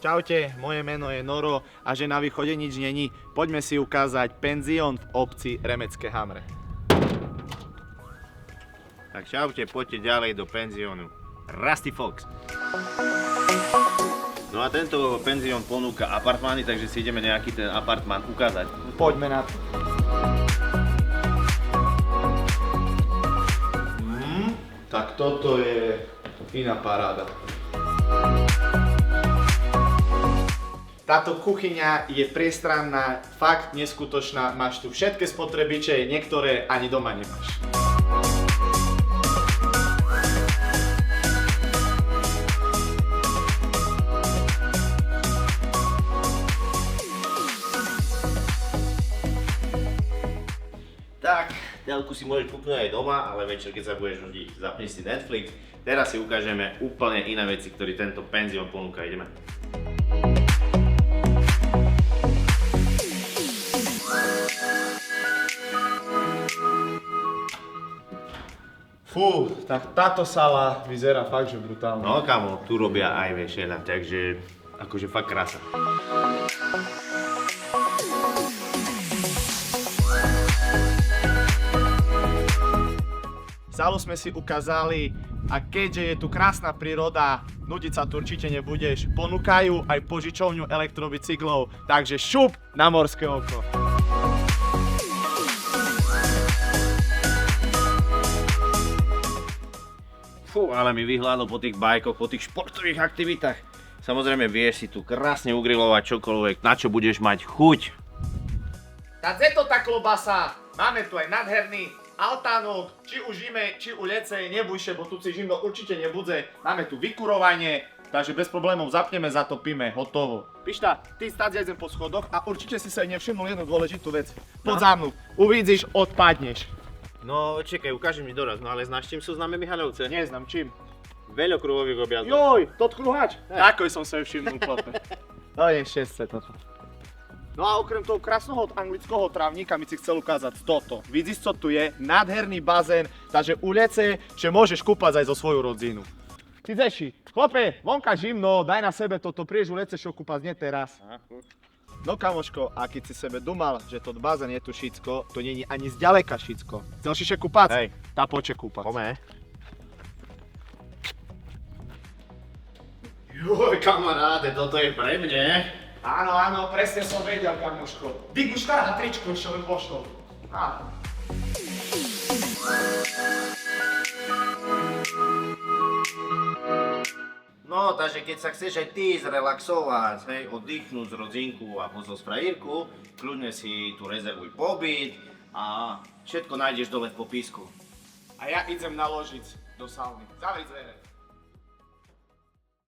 Čaute, moje meno je Noro a že na východe nič není, poďme si ukázať penzión v obci Remecké Hamre. Tak čaute, poďte ďalej do penziónu Rusty Fox. No a tento penzión ponúka apartmány, takže si ideme nejaký ten apartmán ukázať. Poďme na to. Tak toto je iná paráda. Táto kuchyňa je priestranná, fakt neskutočná, máš tu všetky spotrebiče, niektoré ani doma nemáš. Tak, telku si môžeš kúpnúť aj doma, ale večer, keď sa budeš nudiť, zapni si Netflix. Teraz si ukážeme úplne iné veci, ktoré tento penzión ponúka. Ideme. Fú, tak táto sala vyzerá fakt, že brutálne. No kamo, tu robia aj vešeľa, takže akože fakt krása. Sálu sme si ukázali a keďže je tu krásna príroda, nudiť sa tu určite nebudeš. Ponúkajú aj požičovňu elektrobicyklov, takže šup na Morské oko. Fú, ale mi vyhľadlo po tých bajkoch, po tých športových aktivitách. Samozrejme vieš si tu krásne ugrilovať čokoľvek, na čo budeš mať chuť. Tak je to tá klobasa, máme tu aj nádherný altánok, či už zime, či u lece, nebojše, bo tu si zimno určite nebude. Máme tu vykurovanie, takže bez problémov zapneme, zatopíme, hotovo. Pišta, ty stáť zem po schodoch a určite si sa nevšimnul jednu dôležitú vec. Poď za mnou, uvidíš, odpadneš. No čekaj, ukáži mi doraz, no ale znáš čím sú známe Michalovce? Neznám čím. Veľokruhových objazdov. Joj, to kruhač. Tako som sa všimnul, chlape. To je 600 toto. No a okrem toho krásneho anglického trávnika mi si chcel ukázať toto. Vidíš, co tu je? Nádherný bazén, takže u lece, že môžeš kúpať aj so svoju rodzinu. Ty zeši, chlape, vonka zimno, daj na sebe toto, prídeš u lece, čo kúpať, nie teraz. No kamoško, a keď si sebe dumal, že to bazén je tu šicko, to nie je ani zďaleka šicko. Chceš ešte kúpať? Hej. Tá poče kúpať. Pome. Joj, Kamaráde, toto je pre mne. áno, áno, presne som vedel, kamoško. Diguška a tričko, čo by pošlo. Áno. No, takže keď sa chceš aj ty zrelaxovať, hej, oddychnúť z rodzinku a pozor z frajerku, kľudne si tu rezervuj pobyt a všetko nájdeš dole v popísku. A ja idem naložiť do sauny. Zavri dvere.